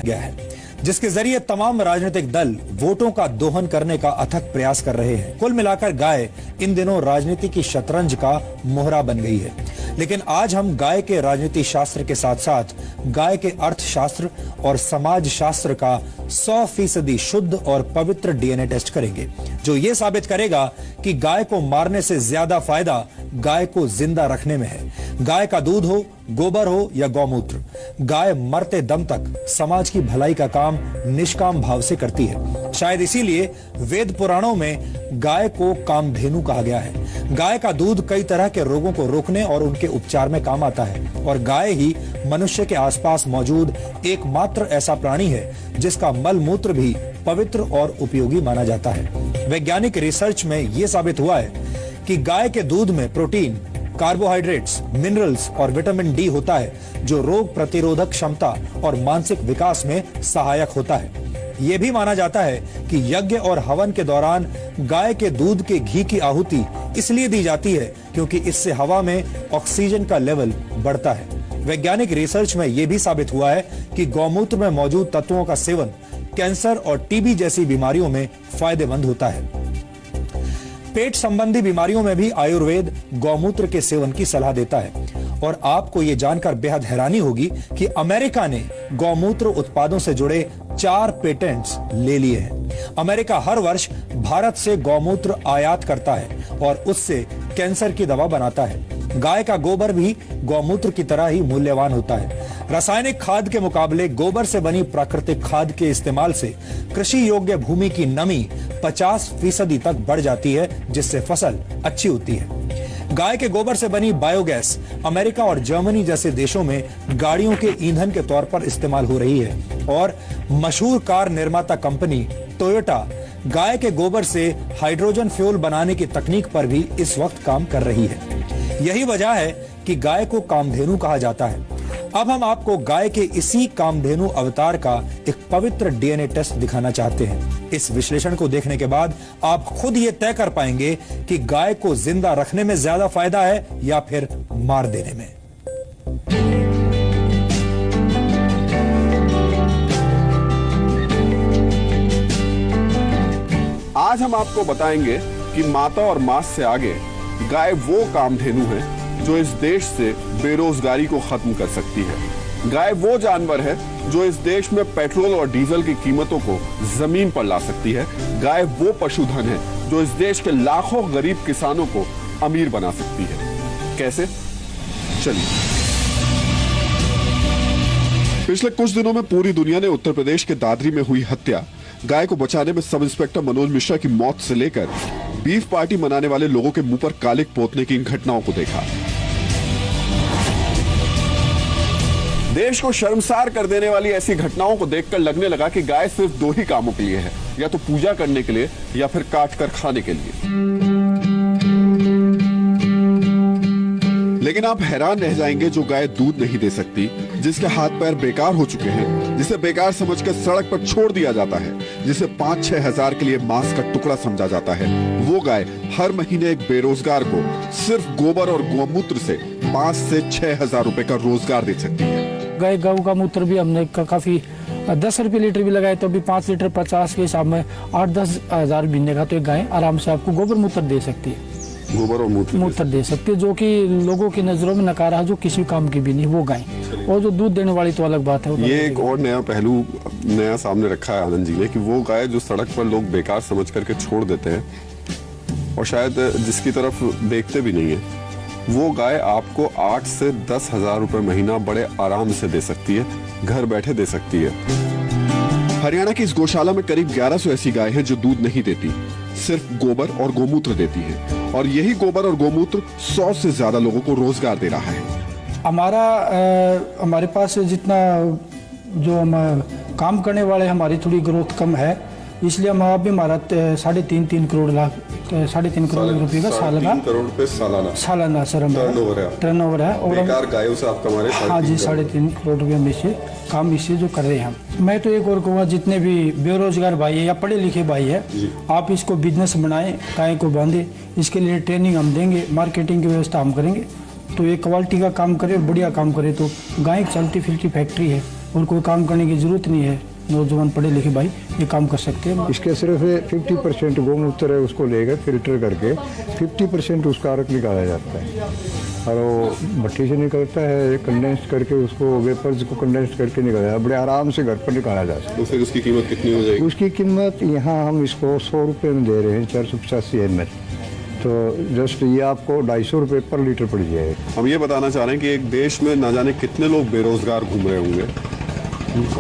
गया है, जिसके जरिए तमाम राजनीतिक दल वोटों का दोहन करने का अथक प्रयास कर रहे हैं। कुल मिलाकर गाय इन दिनों राजनीति की शतरंज का मोहरा बन गई है। लेकिन आज हम गाय के राजनीति शास्त्र के साथ साथ गाय के अर्थशास्त्र और समाज शास्त्र का 100% शुद्ध और पवित्र डीएनए टेस्ट करेंगे, जो ये साबित करेगा कि गाय को मारने से ज्यादा फायदा गाय को जिंदा रखने में है। गाय का दूध हो, गोबर हो या गौमूत्र, गाय मरते दम तक समाज की भलाई का काम निष्काम भाव से करती है। शायद इसीलिए वेद पुराणों में गाय को कामधेनु कहा गया है। गाय का दूध कई तरह के रोगों को रोकने और उनके उपचार में काम आता है और गाय ही मनुष्य के आसपास मौजूद एकमात्र ऐसा प्राणी है जिसका मल मूत्र भी पवित्र और उपयोगी माना जाता है। वैज्ञानिक रिसर्च में यह साबित हुआ है कि गाय के दूध में प्रोटीन, कार्बोहाइड्रेट्स, मिनरल्स और विटामिन डी होता है, जो रोग प्रतिरोधक क्षमता और मानसिक विकास में सहायक होता है। यह भी माना जाता है कि यज्ञ और हवन के दौरान गाय के दूध के घी की आहुति इसलिए दी जाती है क्योंकि इससे हवा में ऑक्सीजन का लेवल बढ़ता है। वैज्ञानिक रिसर्च में यह भी साबित हुआ है कि गौमूत्र में मौजूद तत्वों का सेवन कैंसर और टीबी जैसी बीमारियों में फायदेमंद होता है। पेट संबंधी बीमारियों में भी आयुर्वेद गौमूत्र के सेवन की सलाह देता है। और आपको ये जानकर बेहद हैरानी होगी कि अमेरिका ने गौमूत्र उत्पादों से जुड़े 4 पेटेंट्स ले लिए हैं। अमेरिका हर वर्ष भारत से गौमूत्र आयात करता है और उससे कैंसर की दवा बनाता है। गाय का गोबर भी गौमूत्र की तरह ही मूल्यवान होता है। रासायनिक खाद के मुकाबले गोबर से बनी प्राकृतिक खाद के इस्तेमाल से कृषि योग्य भूमि की नमी 50% तक बढ़ जाती है, जिससे फसल अच्छी होती है। गाय के गोबर से बनी बायोगैस अमेरिका और जर्मनी जैसे देशों में गाड़ियों के ईंधन के तौर पर इस्तेमाल हो रही है और मशहूर कार निर्माता कंपनी टोयोटा गाय के गोबर से हाइड्रोजन फ्यूल बनाने की तकनीक पर भी इस वक्त काम कर रही है। यही वजह है कि गाय को कामधेनु कहा जाता है। अब हम आपको गाय के इसी कामधेनु अवतार का एक पवित्र डीएनए टेस्ट दिखाना चाहते हैं। इस विश्लेषण को देखने के बाद आप खुद ये तय कर पाएंगे कि गाय को जिंदा रखने में ज्यादा फायदा है या फिर मार देने में। आज हम आपको बताएंगे कि माता और मांस से आगे गाय वो कामधेनु है जो इस देश से बेरोजगारी को खत्म कर सकती है। गाय वो जानवर है जो इस देश में पेट्रोल और डीजल की कीमतों को जमीन पर ला सकती है। गाय वो पशुधन है जो इस देश के लाखों गरीब किसानों को अमीर बना सकती है। कैसे? चलिए। पिछले कुछ दिनों में पूरी दुनिया ने उत्तर प्रदेश के दादरी में हुई हत्या, गाय को बचाने में सब इंस्पेक्टर मनोज मिश्रा की मौत से लेकर बीफ पार्टी मनाने वाले लोगों के मुंह पर कालिक पोतने की इन घटनाओं को देखा। देश को शर्मसार कर देने वाली ऐसी घटनाओं को देखकर लगने लगा कि गाय सिर्फ 2 ही कामों के लिए है, या तो पूजा करने के लिए या फिर काट कर खाने के लिए। लेकिन आप हैरान रह जाएंगे, जो गाय दूध नहीं दे सकती, जिसके हाथ पैर बेकार हो चुके हैं, जिसे बेकार समझकर सड़क पर छोड़ दिया जाता है, जिसे 5-6 हजार के लिए मांस का टुकड़ा समझा जाता है, वो गाय हर महीने एक बेरोजगार को सिर्फ गोबर और गौमूत्र से 5 से 6 हजार रुपए का रोजगार दे सकती है। गाय गऊ का मूत्र भी हमने काफी 10 रुपए लीटर भी लगाए, तो अभी 5 लीटर 50 के हिसाब में 8-10 हजार महीने का, तो एक गाय आराम से आपको गोबर मूत्र दे सकती है। गोबर और मूत्र दे सकती है, जो कि लोगों की नजरों में नकारा है, जो किसी काम की भी नहीं, वो गाय। और जो दूध देने वाली तो अलग बात है। ये एक और नया पहलू नया सामने रखा है आनंद जी ने, कि वो गाय जो सड़क पर लोग बेकार समझ करके छोड़ देते हैं और शायद जिसकी तरफ देखते भी नहीं है, वो गाय आपको 8 से 10 हजार रुपए महीना बड़े आराम से दे सकती है, घर बैठे दे सकती है। हरियाणा की इस गौशाला में करीब 1100 ऐसी गाय हैं जो दूध नहीं देती, सिर्फ गोबर और गोमूत्र देती है, और यही गोबर और गोमूत्र 100 से ज्यादा लोगों को रोजगार दे रहा है। हमारे पास जितना जो हम काम करने वाले, हमारी थोड़ी ग्रोथ कम है, इसलिए हम अभी हमारा 3.5 करोड़ रुपए का सालाना सर टर्नओवर है। और बेकार गायों से आप कमा रहे हैं? हाँ जी, 3.5 करोड़ रुपए में से काम इससे जो कर रहे हैं हम। मैं तो एक और कहूँगा, जितने भी बेरोजगार भाई है या पढ़े लिखे भाई है, आप इसको बिजनेस बनाएं, गाय को बांधे, इसके लिए ट्रेनिंग हम देंगे, मार्केटिंग की व्यवस्था हम करेंगे, तो ये क्वालिटी का काम करे, बढ़िया काम करे, तो गाय एक चलती फिरती फैक्ट्री है। और कोई काम करने की ज़रूरत नहीं है। नौजवान पढ़े लिखे भाई ये काम कर सकते हैं। इसके सिर्फ 50% गौमूत्र है, उसको लेकर फिल्टर करके 50% उसका अर्क निकाला जाता है और वो भट्टी से निकलता है, कंडेंस करके उसको वेपर्स को कंडेंस करके निकाला जाता है। बड़े आराम से घर पर निकाला जा सकता है। तो फिर उसकी कीमत कितनी हो जाएगी? उसकी कीमत यहाँ हम इसको 100 रुपये में दे रहे हैं, 485 ml। तो जस्ट ये आपको 250 रुपये पर लीटर पड़ जाएगा। हम ये बताना चाह रहे हैं कि एक देश में ना जाने कितने लोग बेरोजगार घूम रहे होंगे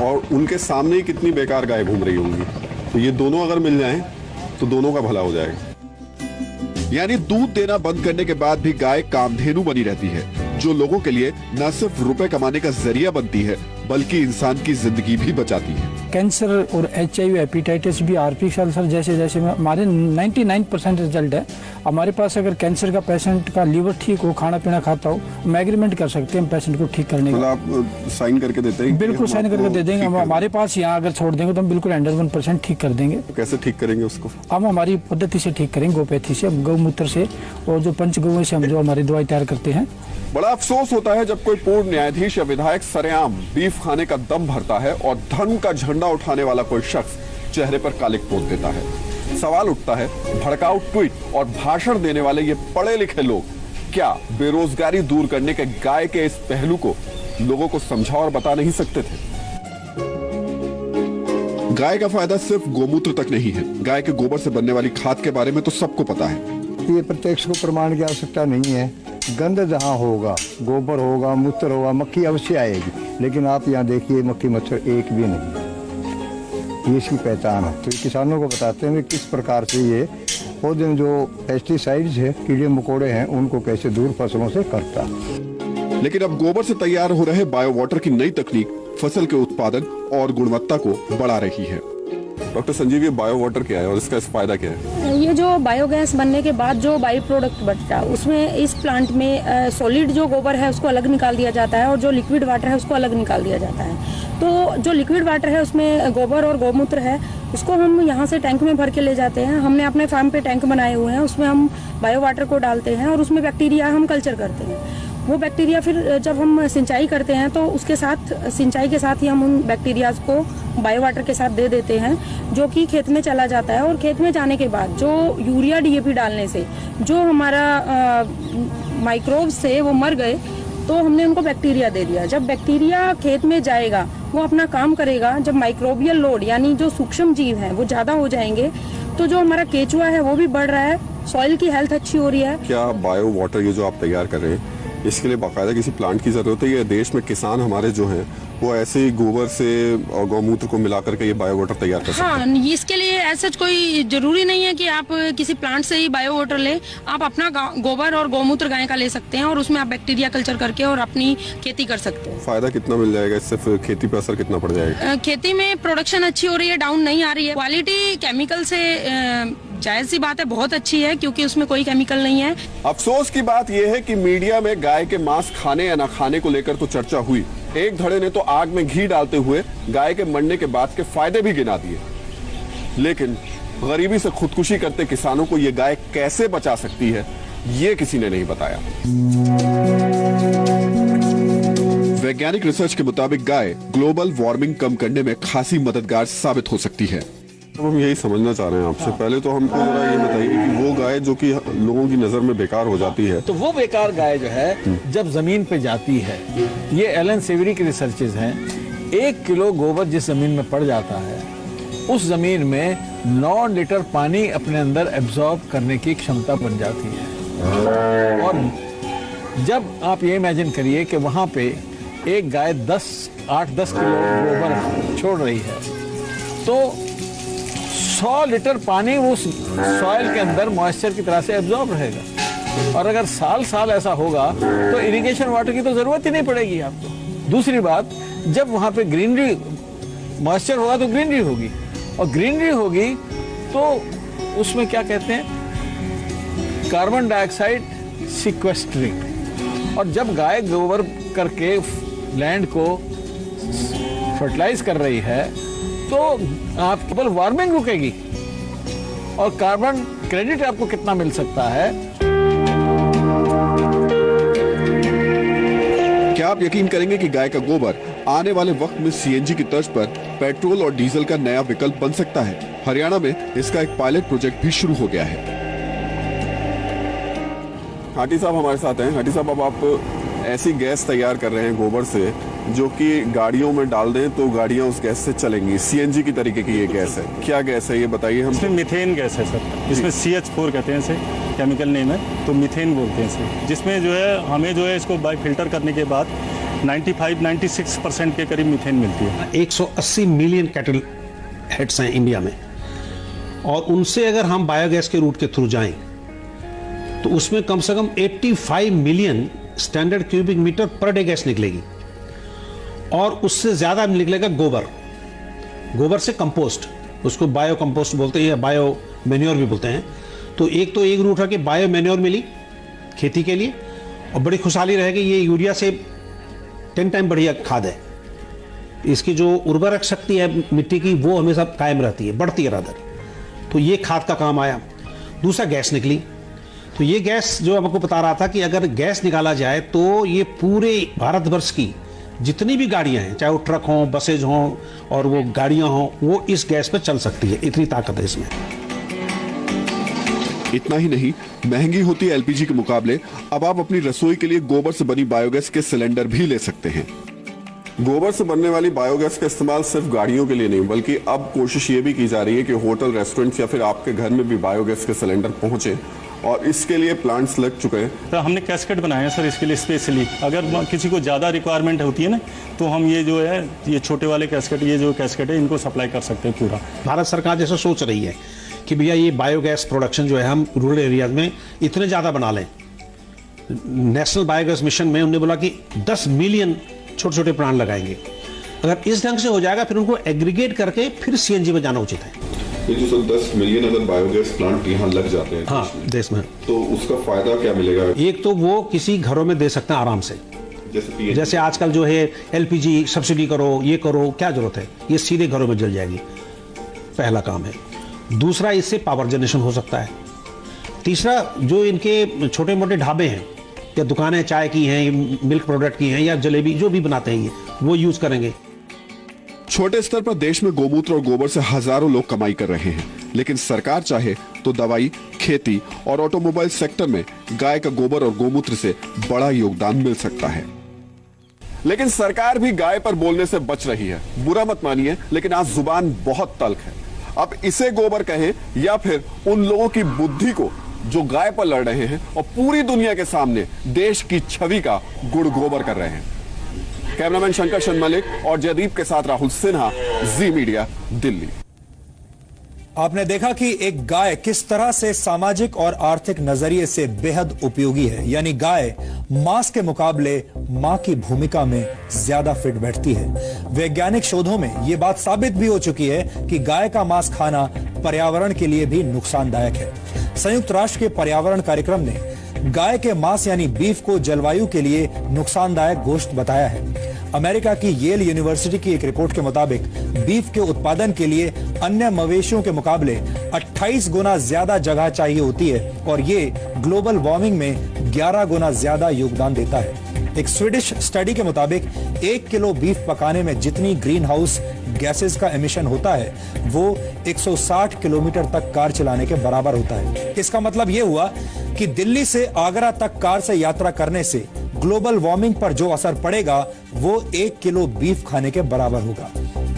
और उनके सामने ही कितनी बेकार गाय घूम रही होंगी। तो ये दोनों अगर मिल जाएं तो दोनों का भला हो जाएगा। यानी दूध देना बंद करने के बाद भी गाय कामधेनु बनी रहती है, जो लोगों के लिए न सिर्फ रुपए कमाने का जरिया बनती है बल्कि इंसान की जिंदगी भी बचाती है। कैंसर और HIV हेपेटाइटिस भी आरपी अल्सर जैसे जैसे हमारे 99% रिजल्ट है। हमारे पास अगर कैंसर का पेशेंट का लीवर ठीक हो, खाना पीना खाता हो, हम एग्रीमेंट कर सकते हैं पेशेंट को ठीक करने मतलब का। आप साइन करके देते हैं? बिल्कुल साइन करके दे देंगे। हम हमारे पास यहाँ अगर छोड़ देंगे तो हम बिल्कुल 100% ठीक कर देंगे। कैसे ठीक करेंगे उसको? हम हमारी पद्धति से ठीक करेंगे, गोपैथी से, गौमूत्र से और जो पंचगव्य से हम जो हमारी दवाई तैयार करते हैं। बड़ा अफसोस होता है जब कोई पूर्ण न्यायाधीश या विधायक सरेआम बीफ खाने का दम भरता है और धर्म का झंडा उठाने वाला कोई शख्स चेहरे पर कालिक पोत देता है। सवाल उठता है, भड़काऊ ट्वीट और भाषण देने वाले ये पढ़े लिखे लोग क्या बेरोजगारी दूर करने के गाय के इस पहलू को लोगों को समझा और बता नहीं सकते थे? गाय का फायदा सिर्फ गोमूत्र तक नहीं है, गाय के गोबर से बनने वाली खाद के बारे में तो सबको पता है। ये प्रत्यक्ष को प्रमाण की आवश्यकता नहीं है। गंध जहाँ होगा, गोबर होगा, मूत्र होगा, मक्खी अवश्य आएगी, लेकिन आप यहाँ देखिए मक्खी मच्छर एक भी नहीं। ये इसकी पहचान है। तो किसानों को बताते हैं कि किस प्रकार से ये पौधे में जो पेस्टिसाइड्स है, कीड़े मकोड़े हैं, उनको कैसे दूर फसलों से करता है। लेकिन अब गोबर से तैयार हो रहे बायो वाटर की नई तकनीक फसल के उत्पादन और गुणवत्ता को बढ़ा रही है। डॉक्टर संजीव, ये बायो वाटर क्या है और इसका फायदा क्या है? ये जो बायोगैस बनने के बाद जो बाई प्रोडक्ट बनता है उसमें इस प्लांट में सॉलिड जो गोबर है उसको अलग निकाल दिया जाता है और जो लिक्विड वाटर है उसको अलग निकाल दिया जाता है। तो जो लिक्विड वाटर है उसमें गोबर और गौमूत्र है, उसको हम यहाँ से टैंक में भर के ले जाते हैं। हमने अपने फार्म पे टैंक बनाए हुए हैं, उसमें हम बायो वाटर को डालते हैं और उसमें बैक्टीरिया हम कल्चर करते हैं। वो बैक्टीरिया फिर जब हम सिंचाई करते हैं तो उसके साथ सिंचाई के साथ ही हम उन बैक्टीरियाज को बायो वाटर के साथ दे देते हैं, जो कि खेत में चला जाता है। और खेत में जाने के बाद जो यूरिया DAP डालने से जो हमारा माइक्रोब्स थे वो मर गए, तो हमने उनको बैक्टीरिया दे दिया। जब बैक्टीरिया खेत में जाएगा वो अपना काम करेगा। जब माइक्रोबियल लोड यानी जो सूक्ष्म जीव हैं वो ज़्यादा हो जाएंगे तो जो हमारा केचुआ है वो भी बढ़ रहा है, सॉइल की हेल्थ अच्छी हो रही है। क्या बायो वाटर ये जो आप तैयार कर रहे हैं इसके लिए बाकायदा किसी प्लांट की जरूरत है या देश में किसान हमारे जो हैं वो ऐसे ही गोबर से और गौमूत्र को मिला करके ये बायो वाटर तैयार कर सकते हैं? हाँ, इसके लिए ऐसा कोई जरूरी नहीं है कि आप किसी प्लांट से ही बायो वाटर लें। आप अपना गोबर और गौमूत्र गाय का ले सकते हैं और उसमें आप बैक्टीरिया कल्चर करके और अपनी खेती कर सकते हैं। फायदा कितना मिल जाएगा इससे? फिर खेती पर असर कितना पड़ जाएगा? खेती में प्रोडक्शन अच्छी हो रही है, डाउन नहीं आ रही है। क्वालिटी केमिकल से जायज सी बात है बहुत अच्छी है क्योंकि उसमें कोई केमिकल नहीं है। अफसोस की बात यह है कि मीडिया में गाय के मांस खाने या ना खाने को लेकर तो चर्चा हुई, एक धड़े ने तो आग में घी डालते हुए गाय के मरने के बाद के फायदे भी गिना दिए। लेकिन गरीबी से खुदकुशी करते किसानों को यह गाय कैसे बचा सकती है, ये किसी ने नहीं बताया। वैज्ञानिक रिसर्च के मुताबिक गाय ग्लोबल वार्मिंग कम करने में खासी मददगार साबित हो सकती है। तो हम यही समझना चाह रहे हैं आपसे। पहले तो हमको जरा ये बताइए कि वो गाय जो कि लोगों की नजर में बेकार हो जाती है, तो वो बेकार गाय जो है जब जमीन पे जाती है, ये एलन सेवरी की रिसर्चेज हैं, 1 किलो गोबर जिस जमीन में पड़ जाता है उस जमीन में 9 लीटर पानी अपने अंदर एब्जॉर्ब करने की क्षमता बन जाती है। और जब आप ये इमेजिन करिए कि वहां पे एक गाय 8-10 किलो गोबर छोड़ रही है तो 100 लीटर पानी उस सॉइल के अंदर मॉइस्चर की तरह से एब्जॉर्ब रहेगा। और अगर साल ऐसा होगा तो इरिगेशन वाटर की तो जरूरत ही नहीं पड़ेगी आपको। दूसरी बात, जब वहां पे ग्रीनरी मॉइस्चर होगा तो ग्रीनरी होगी, और ग्रीनरी होगी तो उसमें क्या कहते हैं, कार्बन डाइऑक्साइड सिक्वेस्ट्रिंग। और जब गाय गोबर करके लैंड को फर्टिलाइज कर रही है तो आप केवल वार्मिंग रुकेगी और कार्बन क्रेडिट आपको कितना मिल सकता है। क्या आप यकीन करेंगे कि गाय का गोबर आने वाले वक्त में सीएनजी की तर्ज पर पेट्रोल और डीजल का नया विकल्प बन सकता है। हरियाणा में इसका एक पायलट प्रोजेक्ट भी शुरू हो गया है। हाटी साहब हमारे साथ हैं। हाटी साहब, अब आप ऐसी गैस तैयार कर रहे हैं गोबर से जो कि गाड़ियों में डाल दें तो गाड़ियां उस गैस से चलेंगी। सीएनजी की तरीके की ये गैस है, क्या गैस है ये बताइए हम। इसमें मीथेन गैस है सर, इसमें CH4 कहते हैं इसे, केमिकल नेम है, तो मीथेन बोलते हैं इसे, जिसमें जो है हमें जो है इसको बाय फिल्टर करने के बाद 95-96% के करीब मीथेन मिलती है। 180 मिलियन कैटल हेड्स हैं इंडिया में, और उनसे अगर हम बायोगैस के रूट के थ्रू जाएं तो उसमें कम से कम 85 million standard cubic metre per day gas निकलेगी, और उससे ज्यादा निकलेगा गोबर से कंपोस्ट, उसको बायो कंपोस्ट बोलते हैं या बायो मैन्योर भी बोलते हैं। तो एक रूट है कि बायो मैन्योर मिली खेती के लिए, और बड़ी खुशहाली रहेगी, ये यूरिया से 10 टाइम बढ़िया खाद है। इसकी जो उर्वरक शक्ति है मिट्टी की वो हमेशा कायम रहती है, बढ़ती है रादर। तो ये खाद का काम आया। दूसरा गैस निकली, तो ये गैस जो आपको बता रहा था कि अगर गैस निकाला जाए तो ये पूरे भारतवर्ष की जितनी भी गाड़ियां हैं, चाहे वो ट्रक हों, बसेज हों और वो गाड़ियां हों, वो इस गैस पे चल सकती है, इतनी ताकत है इसमें। इतना ही नहीं, महंगी होती एलपीजी के मुकाबले अब आप अपनी रसोई के लिए गोबर से बनी बायोगैस के सिलेंडर भी ले सकते हैं। गोबर से बनने वाली बायोगैस का इस्तेमाल सिर्फ गाड़ियों के लिए नहीं, बल्कि अब कोशिश ये भी की जा रही है कि होटल, रेस्टोरेंट्स या फिर आपके घर में भी बायोगैस के सिलेंडर पहुंचे, और इसके लिए प्लांट्स लग चुके हैं। तो हमने कैस्केट बनाए हैं सर इसके लिए स्पेशली, अगर किसी को ज़्यादा रिक्वायरमेंट होती है ना तो हम ये जो है ये छोटे वाले कैस्केट, ये जो कैस्केट है इनको सप्लाई कर सकते हैं पूरा। भारत सरकार जैसे सोच रही है कि भैया ये बायोगैस प्रोडक्शन जो है हम रूरल एरियाज में इतने ज़्यादा बना लें। नेशनल बायोगैस मिशन में उन्होंने बोला कि 10 मिलियन छोटे छोटे प्लांट लगाएंगे। अगर इस ढंग से हो जाएगा फिर उनको एग्रीगेट करके फिर सीएनजी में जाना उचित है। ये जो सर 10 मिलियन अगर बायोगैस प्लांट यहाँ लग जाते हैं हाँ देश में, तो उसका फायदा क्या मिलेगा? एक तो वो किसी घरों में दे सकते हैं आराम से, जैसे आजकल जो है एलपीजी सब्सिडी करो, ये करो, क्या जरूरत है, ये सीधे घरों में जल जाएगी, पहला काम है। दूसरा, इससे पावर जनरेशन हो सकता है। तीसरा, जो इनके छोटे मोटे ढाबे हैं या दुकानें चाय की हैं, मिल्क प्रोडक्ट की हैं या जलेबी जो भी बनाते हैं ये वो यूज करेंगे। छोटे स्तर पर देश में गोमूत्र और गोबर से हजारों लोग कमाई कर रहे हैं, लेकिन सरकार चाहे तो दवाई, खेती और ऑटोमोबाइल सेक्टर में गाय का गोबर और गोमूत्र से बड़ा योगदान मिल सकता है। लेकिन सरकार भी गाय पर बोलने से बच रही है। बुरा मत मानिए, लेकिन आज जुबान बहुत तल्ख है। अब इसे गोबर कहें या फिर उन लोगों की बुद्धि को जो गाय पर लड़ रहे हैं और पूरी दुनिया के सामने देश की छवि का गुड़ गोबर कर रहे हैं। कैमरामैन शंकर शनमलिक और जयदीप के साथ राहुल सिन्हा, जी मीडिया, दिल्ली। आपने देखा कि एक गाय किस तरह से सामाजिक और आर्थिक नजरिए से बेहद उपयोगी है, यानी गाय मांस के मुकाबले मां की भूमिका में ज्यादा फिट बैठती है। वैज्ञानिक शोधों में यह बात साबित भी हो चुकी है कि गाय का मांस खाना पर्यावरण के लिए भी नुकसानदायक है। संयुक्त राष्ट्र के पर्यावरण कार्यक्रम ने गाय के मांस यानी बीफ को जलवायु के लिए नुकसानदायक गोश्त बताया है। अमेरिका की येल यूनिवर्सिटी की एक रिपोर्ट के मुताबिक बीफ के उत्पादन के लिए अन्य मवेशियों के मुकाबले 28 गुना ज्यादा जगह चाहिए होती है, और ये ग्लोबल वार्मिंग में 11 गुना ज्यादा योगदान देता है। एक स्वीडिश स्टडी के मुताबिक 1 किलो बीफ पकाने में जितनी ग्रीन हाउस गैसेस का एमिशन होता है वो 160 किलोमीटर तक कार चलाने के बराबर होता है। इसका मतलब यह हुआ कि दिल्ली से आगरा तक कार से यात्रा करने से ग्लोबल वार्मिंग पर जो असर पड़ेगा वो 1 किलो बीफ खाने के बराबर होगा।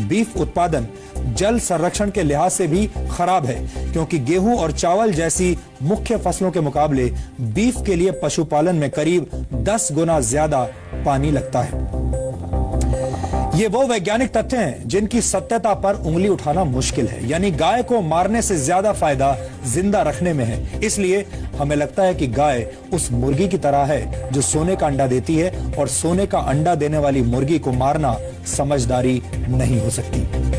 बीफ उत्पादन जल संरक्षण के लिहाज से भी खराब है, क्योंकि गेहूं और चावल जैसी मुख्य फसलों के मुकाबले बीफ के लिए पशुपालन में करीब 10 गुना ज्यादा पानी लगता है। ये वो वैज्ञानिक तथ्य हैं जिनकी सत्यता पर उंगली उठाना मुश्किल है, यानी गाय को मारने से ज्यादा फायदा जिंदा रखने में है। इसलिए हमें लगता है कि गाय उस मुर्गी की तरह है जो सोने का अंडा देती है, और सोने का अंडा देने वाली मुर्गी को मारना समझदारी नहीं हो सकती।